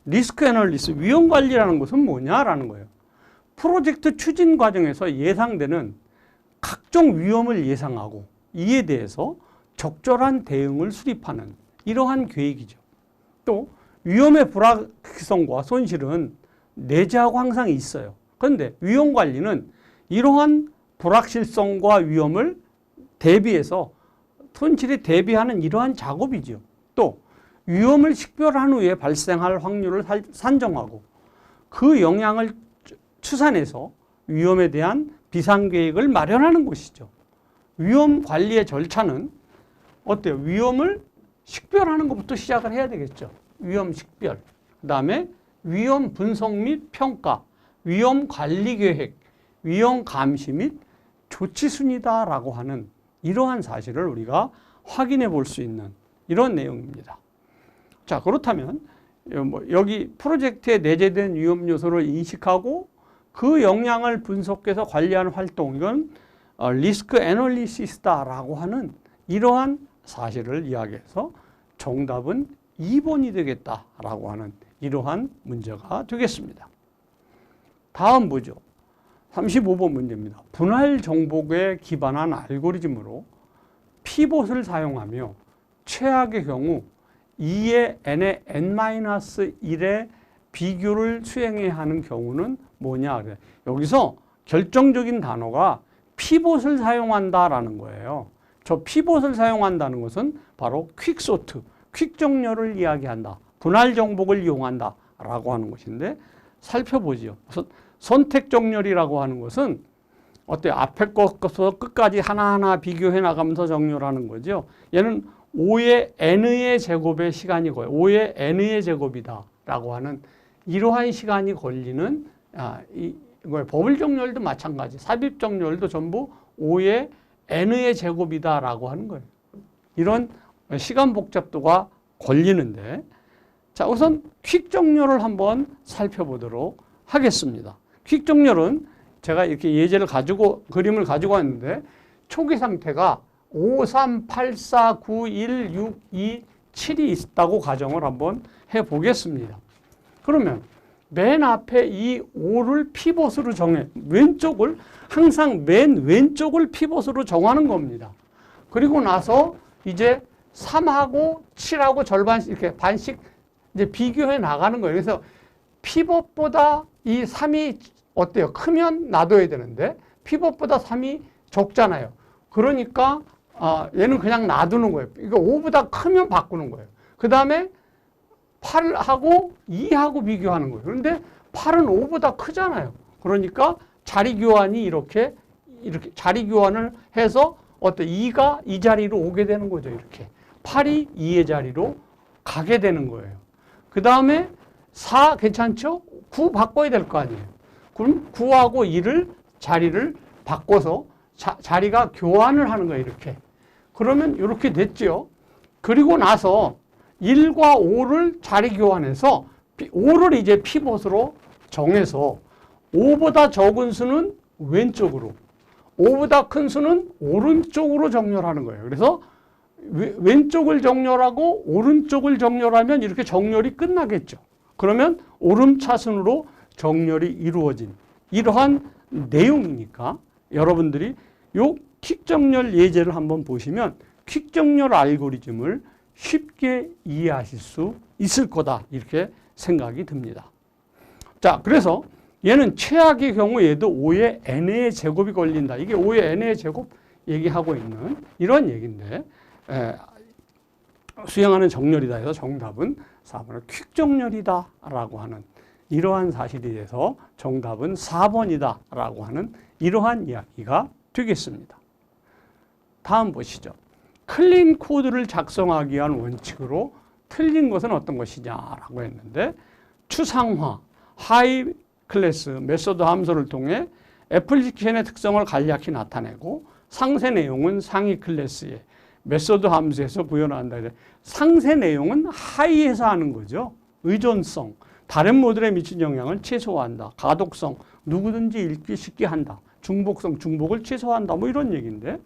리스크 애널리스트, 위험 관리라는 것은 뭐냐라는 거예요. 프로젝트 추진 과정에서 예상되는 각종 위험을 예상하고 이에 대해서 적절한 대응을 수립하는 이러한 계획이죠. 또 위험의 불확실성과 손실은 내재하고 항상 있어요. 그런데 위험 관리는 이러한 불확실성과 위험을 대비해서 손실에 대비하는 이러한 작업이죠. 또 위험을 식별한 후에 발생할 확률을 산정하고 그 영향을 추산해서 위험에 대한 비상계획을 마련하는 것이죠. 위험 관리의 절차는 어때요? 위험을 식별하는 것부터 시작을 해야 되겠죠. 위험 식별, 그 다음에 위험 분석 및 평가, 위험 관리 계획, 위험 감시 및 조치 순위다라고 하는 이러한 사실을 우리가 확인해 볼 수 있는 이런 내용입니다. 자, 그렇다면 여기 프로젝트에 내재된 위험 요소를 인식하고 그 영향을 분석해서 관리하는 활동, 이건 리스크 애널리시스다라고 하는 이러한 사실을 이야기해서 정답은 2번이 되겠다라고 하는 이러한 문제가 되겠습니다. 다음 보죠. 35번 문제입니다. 분할 정복에 기반한 알고리즘으로 피봇을 사용하며 최악의 경우 2의 n의 n-1의 비교를 수행해야 하는 경우는 뭐냐. 여기서 결정적인 단어가 피봇을 사용한다라는 거예요. 저 피봇을 사용한다는 것은 바로 퀵소트, 퀵정렬을 이야기한다. 분할 정복을 이용한다 라고 하는 것인데, 살펴보지요. 선택정렬이라고 하는 것은 어때요? 앞에 것부터 끝까지 하나하나 비교해 나가면서 정렬하는 거죠. 얘는 5의 n의 제곱의 시간이 걸려 5의 n의 제곱이다 라고 하는 이러한 시간이 걸리는 버블 정렬도 마찬가지. 삽입 정렬도 전부 5의 n의 제곱이다 라고 하는 거예요. 이런 시간 복잡도가 걸리는데, 자, 우선 퀵 정렬을 한번 살펴보도록 하겠습니다. 퀵 정렬은 제가 이렇게 예제를 가지고, 그림을 가지고 왔는데, 초기 상태가 5, 3, 8, 4, 9, 1, 6, 2, 7이 있다고 가정을 한번 해 보겠습니다. 그러면 맨 앞에 이 5를 피봇으로 정해, 왼쪽을, 항상 맨 왼쪽을 피봇으로 정하는 겁니다. 그리고 나서 이제 3하고 7하고 절반씩, 이렇게 반씩 이제 비교해 나가는 거예요. 그래서 피봇보다 이 3이 어때요? 크면 놔둬야 되는데 피봇보다 3이 적잖아요. 그러니까 얘는 그냥 놔두는 거예요. 이거 5보다 크면 바꾸는 거예요. 그 다음에 8하고 2하고 비교하는 거예요. 그런데 8은 5보다 크잖아요. 그러니까 자리 교환이 이렇게 자리 교환을 해서 2가 이 자리로 오게 되는 거죠. 이렇게 8이 2의 자리로 가게 되는 거예요. 그 다음에 4 괜찮죠? 9 바꿔야 될 거 아니에요. 그럼 9하고 2를 자리를 바꿔서 자리가 교환을 하는 거예요. 이렇게. 그러면 이렇게 됐죠. 그리고 나서 1과 5를 자리 교환해서 5를 이제 피봇으로 정해서 5보다 적은 수는 왼쪽으로, 5보다 큰 수는 오른쪽으로 정렬하는 거예요. 그래서 왼쪽을 정렬하고 오른쪽을 정렬하면 이렇게 정렬이 끝나겠죠. 그러면 오름차순으로 정렬이 이루어진 이러한 내용이니까 여러분들이 요 퀵정렬 예제를 한번 보시면 퀵정렬 알고리즘을 쉽게 이해하실 수 있을 거다, 이렇게 생각이 듭니다. 자, 그래서 얘는 최악의 경우 얘도 5의 n의 제곱이 걸린다. 이게 5의 n의 제곱 얘기하고 있는 이런 얘기인데, 수행하는 정렬이다 해서 정답은 4번은 퀵정렬이다 라고 하는 이러한 사실이 돼서 정답은 4번이다 라고 하는 이러한 이야기가 되겠습니다. 다음 보시죠. 클린 코드를 작성하기 위한 원칙으로 틀린 것은 어떤 것이냐라고 했는데, 추상화, 하이 클래스, 메소드 함수를 통해 애플리케이션의 특성을 간략히 나타내고 상세 내용은 상위 클래스의 메소드 함수에서 구현한다. 상세 내용은 하이에서 하는 거죠. 의존성, 다른 모듈에 미친 영향을 최소화한다. 가독성, 누구든지 읽기 쉽게 한다. 중복성, 중복을 최소화한다. 뭐 이런 얘기인데,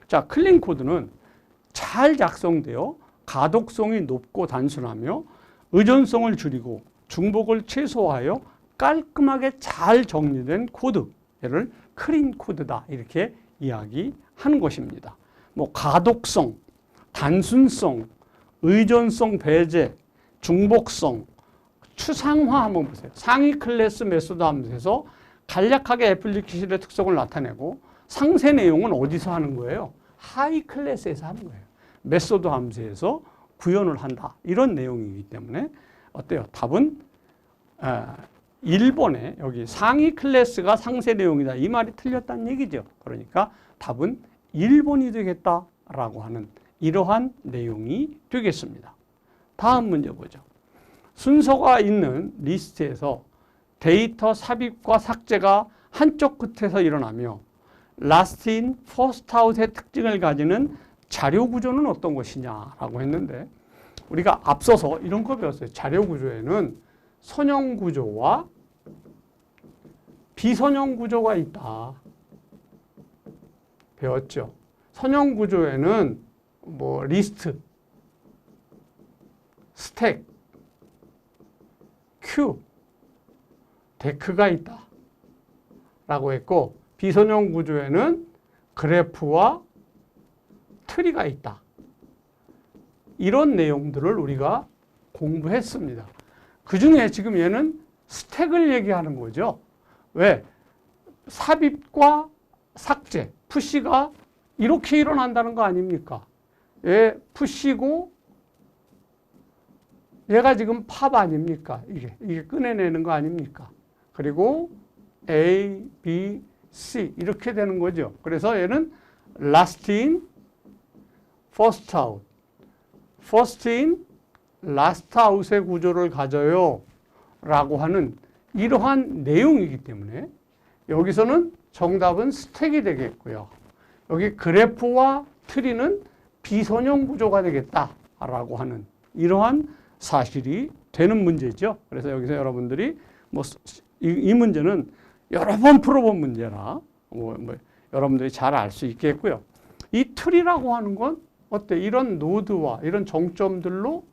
자, 클린 코드는 잘 작성되어 가독성이 높고 단순하며 의존성을 줄이고 중복을 최소화하여 깔끔하게 잘 정리된 코드, 얘를 클린 코드다 이렇게 이야기하는 것입니다. 뭐 가독성, 단순성, 의존성 배제, 중복성, 추상화 한번 보세요. 상위 클래스 메소드 함수에서 간략하게 애플리케이션의 특성을 나타내고 상세 내용은 어디서 하는 거예요? 하이 클래스에서 하는 거예요. 메소드 함수에서 구현을 한다. 이런 내용이기 때문에 어때요? 답은 1번에 여기 상위 클래스가 상세 내용이다. 이 말이 틀렸다는 얘기죠. 그러니까 답은 1번이 되겠다라고 하는 이러한 내용이 되겠습니다. 다음 문제 보죠. 순서가 있는 리스트에서 데이터 삽입과 삭제가 한쪽 끝에서 일어나며 last in, first out의 특징을 가지는 자료 구조는 어떤 것이냐라고 했는데, 우리가 앞서서 이런 거 배웠어요. 자료 구조에는 선형 구조와 비선형 구조가 있다. 배웠죠. 선형 구조에는 뭐 리스트, 스택, 큐, 데크가 있다 라고 했고, 비선형 구조에는 그래프와 트리가 있다. 이런 내용들을 우리가 공부했습니다. 그 중에 지금 얘는 스택을 얘기하는 거죠. 왜? 삽입과 삭제, 푸시가 이렇게 일어난다는 거 아닙니까? 얘 푸시고 얘가 지금 팝 아닙니까? 이게 꺼내내는 거 아닙니까? 그리고 A, B, C 이렇게 되는 거죠. 그래서 얘는 last in, first out, first in, last out의 구조를 가져요 라고 하는 이러한 내용이기 때문에 여기서는 정답은 스택이 되겠고요. 여기 그래프와 트리는 비선형 구조가 되겠다라고 하는 이러한 사실이 되는 문제죠. 그래서 여기서 여러분들이 이 문제는 여러 번 풀어본 문제라 여러분들이 잘 알 수 있겠고요. 이 트리라고 하는 건 어때? 이런 노드와 이런 정점들로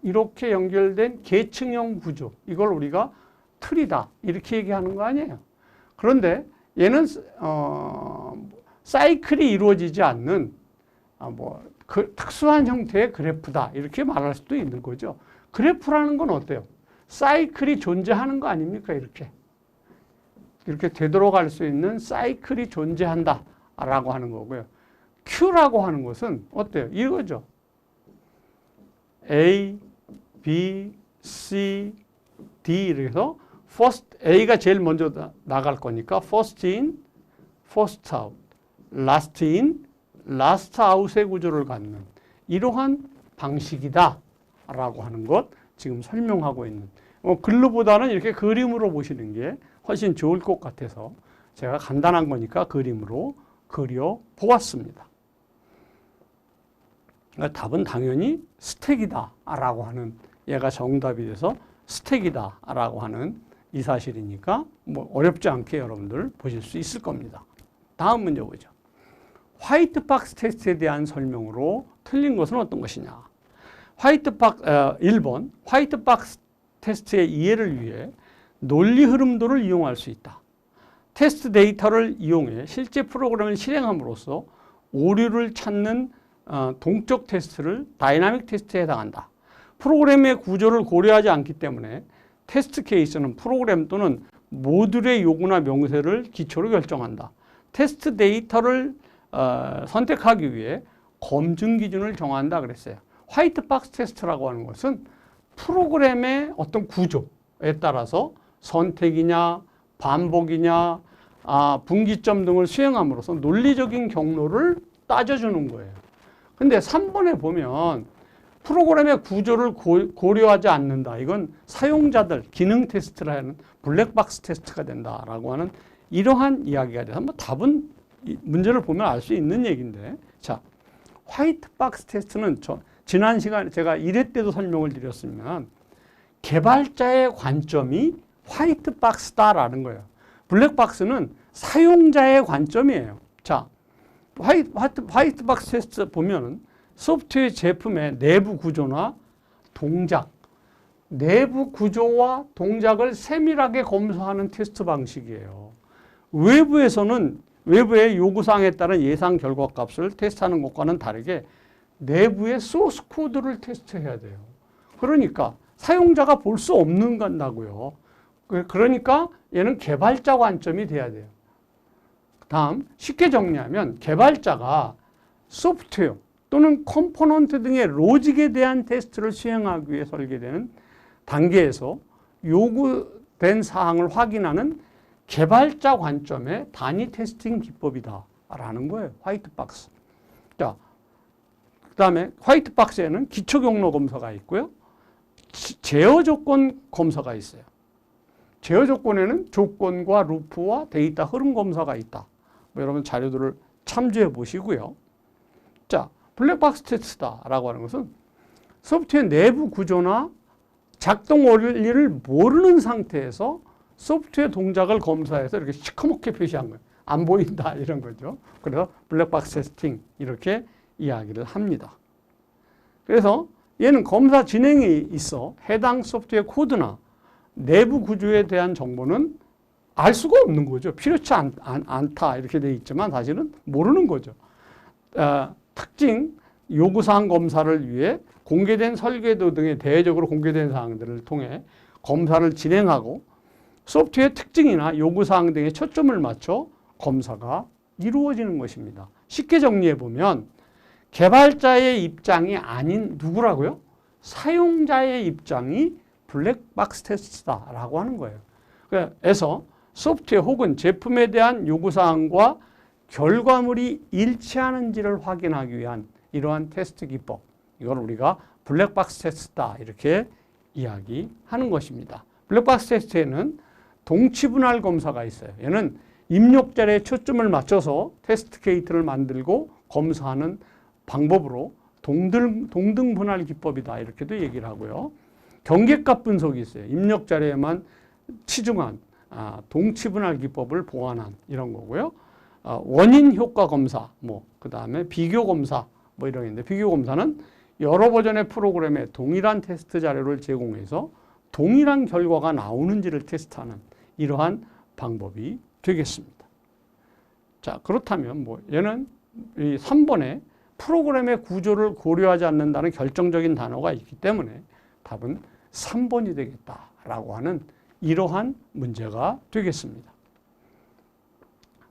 이렇게 연결된 계층형 구조, 이걸 우리가 트리다 이렇게 얘기하는 거 아니에요. 그런데 얘는 사이클이 이루어지지 않는 특수한 형태의 그래프다 이렇게 말할 수도 있는 거죠. 그래프라는 건 어때요? 사이클이 존재하는 거 아닙니까? 이렇게 되돌아갈 수 있는 사이클이 존재한다 라고 하는 거고요. Q라고 하는 것은 어때요? 이거죠. A, B, C, D 이래서 first A가 제일 먼저 나갈 거니까 first in, first out, last in, last out의 구조를 갖는 이러한 방식이다 라고 하는 것 지금 설명하고 있는 글로보다는 이렇게 그림으로 보시는 게 훨씬 좋을 것 같아서 제가 간단한 거니까 그림으로 그려 보았습니다. 그러니까 답은 당연히 스택이다 라고 하는 얘가 정답이 돼서 스택이다 라고 하는 이 사실이니까 어렵지 않게 여러분들 보실 수 있을 겁니다. 다음 문제 보죠. 화이트 박스 테스트에 대한 설명으로 틀린 것은 어떤 것이냐. 1번 화이트 박스 테스트의 이해를 위해 논리 흐름도를 이용할 수 있다. 테스트 데이터를 이용해 실제 프로그램을 실행함으로써 오류를 찾는 동적 테스트를 다이나믹 테스트에 해당한다. 프로그램의 구조를 고려하지 않기 때문에 테스트 케이스는 프로그램 또는 모듈의 요구나 명세를 기초로 결정한다. 테스트 데이터를 선택하기 위해 검증 기준을 정한다 그랬어요. 화이트 박스 테스트라고 하는 것은 프로그램의 어떤 구조에 따라서 선택이냐 반복이냐 분기점 등을 수행함으로써 논리적인 경로를 따져주는 거예요. 근데 3번에 보면 프로그램의 구조를 고려하지 않는다. 이건 사용자들 기능 테스트라는 블랙박스 테스트가 된다라고 하는 이러한 이야기가 돼서 답은 문제를 보면 알 수 있는 얘기인데, 자, 화이트 박스 테스트는 지난 시간에 제가 1회 때도 설명을 드렸으면 개발자의 관점이 화이트 박스다라는 거예요. 블랙박스는 사용자의 관점이에요. 자, 화이트 박스 테스트 보면은 소프트웨어 제품의 내부 구조나 동작, 내부 구조와 동작을 세밀하게 검사하는 테스트 방식이에요. 외부의 요구사항에 따른 예상 결과값을 테스트하는 것과는 다르게 내부의 소스 코드를 테스트해야 돼요. 그러니까 사용자가 볼 수 없는 건다고요. 그러니까 얘는 개발자 관점이 돼야 돼요. 다음, 쉽게 정리하면 개발자가 소프트웨어 또는 컴포넌트 등의 로직에 대한 테스트를 수행하기 위해 설계되는 단계에서 요구된 사항을 확인하는 개발자 관점의 단위 테스팅 기법이다라는 거예요. 화이트 박스. 자, 그 다음에 화이트 박스에는 기초 경로 검사가 있고요. 제어 조건 검사가 있어요. 제어 조건에는 조건과 루프와 데이터 흐름 검사가 있다. 여러분 자료들을 참조해 보시고요. 자, 블랙박스 테스트다라고 하는 것은 소프트웨어 내부 구조나 작동 원리를 모르는 상태에서 소프트웨어 동작을 검사해서 이렇게 시커멓게 표시한 거예요. 안 보인다 이런 거죠. 그래서 블랙박스 테스팅 이렇게 이야기를 합니다. 그래서 얘는 검사 진행이 있어 해당 소프트웨어 코드나 내부 구조에 대한 정보는 알 수가 없는 거죠. 필요치 않다 이렇게 돼 있지만 사실은 모르는 거죠. 특징 요구사항 검사를 위해 공개된 설계도 등의 대외적으로 공개된 사항들을 통해 검사를 진행하고 소프트웨어 특징이나 요구사항 등에 초점을 맞춰 검사가 이루어지는 것입니다. 쉽게 정리해 보면 개발자의 입장이 아닌 누구라고요? 사용자의 입장이 블랙박스 테스트다라고 하는 거예요. 그래서 소프트웨어 혹은 제품에 대한 요구사항과 결과물이 일치하는지를 확인하기 위한 이러한 테스트 기법, 이걸 우리가 블랙박스 테스트다 이렇게 이야기하는 것입니다. 블랙박스 테스트에는 동치분할 검사가 있어요. 얘는 입력 자료에 초점을 맞춰서 테스트 케이스를 만들고 검사하는 방법으로 동등 분할 기법이다 이렇게도 얘기를 하고요. 경계값 분석이 있어요. 입력 자료에만 치중한 동치분할 기법을 보완한 이런 거고요. 원인 효과 검사, 그 다음에 비교 검사, 이런 게 있는데, 비교 검사는 여러 버전의 프로그램에 동일한 테스트 자료를 제공해서 동일한 결과가 나오는지를 테스트하는 이러한 방법이 되겠습니다. 자, 그렇다면 얘는 이 3번에 프로그램의 구조를 고려하지 않는다는 결정적인 단어가 있기 때문에 답은 3번이 되겠다라고 하는 이러한 문제가 되겠습니다.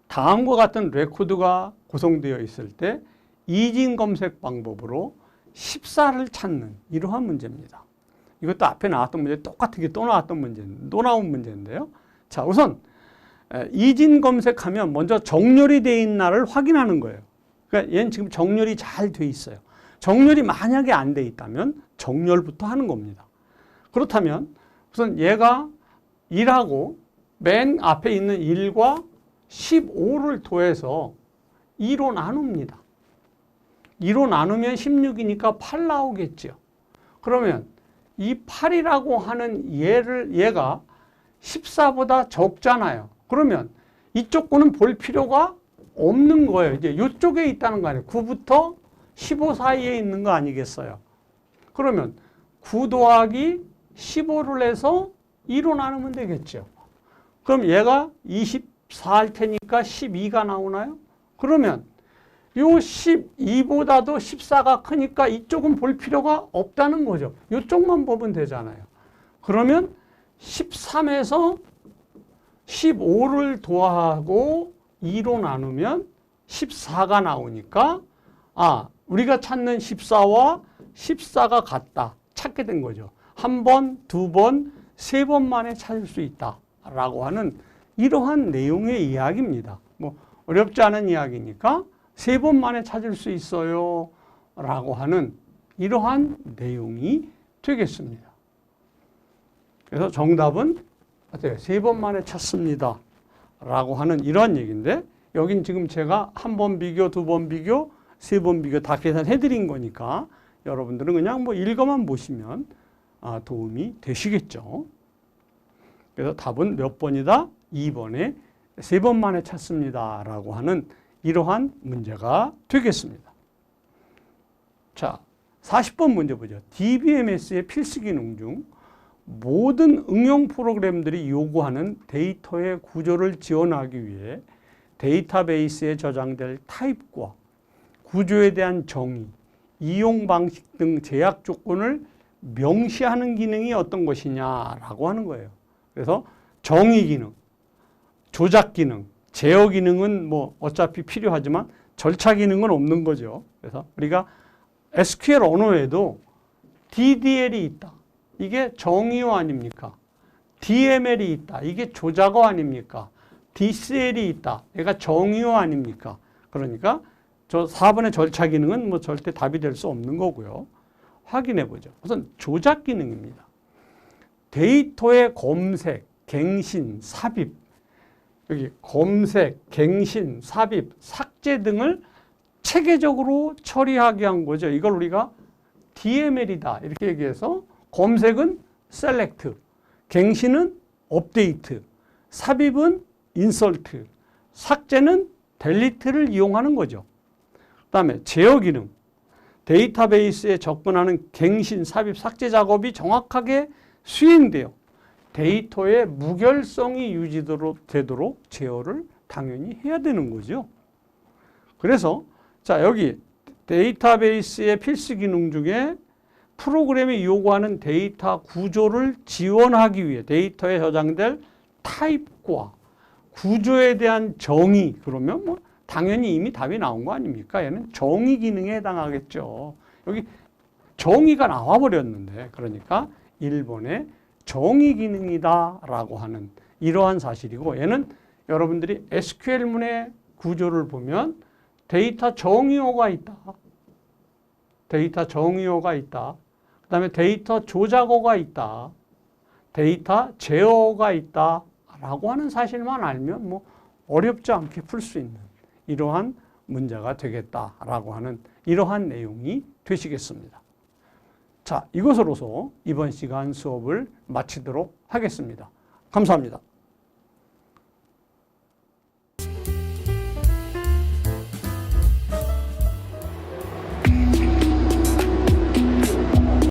다음과 같은 레코드가 구성되어 있을 때 이진 검색 방법으로 14를 찾는 이러한 문제입니다. 이것도 앞에 나왔던 문제 똑같은 게 또 나온 문제인데요. 자, 우선 이진 검색하면 먼저 정렬이 되어 있나를 확인하는 거예요. 그러니까 얘는 지금 정렬이 잘 돼 있어요. 정렬이 만약에 안 돼 있다면 정렬부터 하는 겁니다. 그렇다면 우선 얘가 1하고 맨 앞에 있는 1과 15를 더해서 2로 나눕니다. 2로 나누면 16이니까 8 나오겠죠. 그러면 이 8이라고 하는 얘가 14보다 적잖아요. 그러면 이쪽 거는 볼 필요가 없는 거예요. 이제 이쪽에 있다는 거 아니에요. 9부터 15 사이에 있는 거 아니겠어요. 그러면 9 더하기 15를 해서 2로 나누면 되겠죠. 그럼 얘가 24할 테니까 12가 나오나요? 그러면 요 12보다도 14가 크니까 이쪽은 볼 필요가 없다는 거죠. 이쪽만 보면 되잖아요. 그러면 13에서 15를 더하고 2로 나누면 14가 나오니까 우리가 찾는 14와 14가 같다. 찾게 된 거죠. 한 번, 두 번, 세 번 만에 찾을 수 있다라고 하는 이러한 내용의 이야기입니다. 어렵지 않은 이야기니까 세 번 만에 찾을 수 있어요 라고 하는 이러한 내용이 되겠습니다. 그래서 정답은 어때요? 세 번 만에 찾습니다 라고 하는 이런 얘기인데, 여긴 지금 제가 한 번 비교, 두 번 비교, 세 번 비교 다 계산해 드린 거니까 여러분들은 그냥 읽어만 보시면 도움이 되시겠죠. 그래서 답은 몇 번이다? 2번에 세 번 만에 찾습니다 라고 하는 이러한 문제가 되겠습니다. 자, 40번 문제 보죠. DBMS의 필수 기능 중 모든 응용 프로그램들이 요구하는 데이터의 구조를 지원하기 위해 데이터베이스에 저장될 타입과 구조에 대한 정의, 이용 방식 등 제약 조건을 명시하는 기능이 어떤 것이냐라고 하는 거예요. 그래서 정의 기능, 조작 기능, 제어 기능은 어차피 필요하지만 절차 기능은 없는 거죠. 그래서 우리가 SQL 언어에도 DDL이 있다. 이게 정의어 아닙니까? DML이 있다. 이게 조작어 아닙니까? DCL이 있다. 얘가 정의어 아닙니까? 그러니까 저 4번의 절차 기능은 절대 답이 될 수 없는 거고요. 확인해 보죠. 우선 조작 기능입니다. 데이터의 검색, 갱신, 삽입, 여기 검색, 갱신, 삽입, 삭제 등을 체계적으로 처리하게 한 거죠. 이걸 우리가 DML이다 이렇게 얘기해서, 검색은 셀렉트, 갱신은 업데이트, 삽입은 인설트, 삭제는 델리트를 이용하는 거죠. 그 다음에 제어 기능, 데이터베이스에 접근하는 갱신, 삽입, 삭제 작업이 정확하게 수행되어 데이터의 무결성이 유지되도록 제어를 당연히 해야 되는 거죠. 그래서 자, 여기 데이터베이스의 필수 기능 중에 프로그램이 요구하는 데이터 구조를 지원하기 위해 데이터에 저장될 타입과 구조에 대한 정의, 그러면 당연히 이미 답이 나온 거 아닙니까? 얘는 정의 기능에 해당하겠죠. 여기 정의가 나와버렸는데, 그러니까 1번의 정의 기능이다라고 하는 이러한 사실이고, 얘는 여러분들이 SQL문의 구조를 보면 데이터 정의어가 있다. 데이터 정의어가 있다. 그 다음에 데이터 조작어가 있다. 데이터 제어가 있다. 라고 하는 사실만 알면 뭐 어렵지 않게 풀 수 있는 이러한 문제가 되겠다라고 하는 이러한 내용이 되시겠습니다. 자, 이것으로서 이번 시간 수업을 마치도록 하겠습니다. 감사합니다.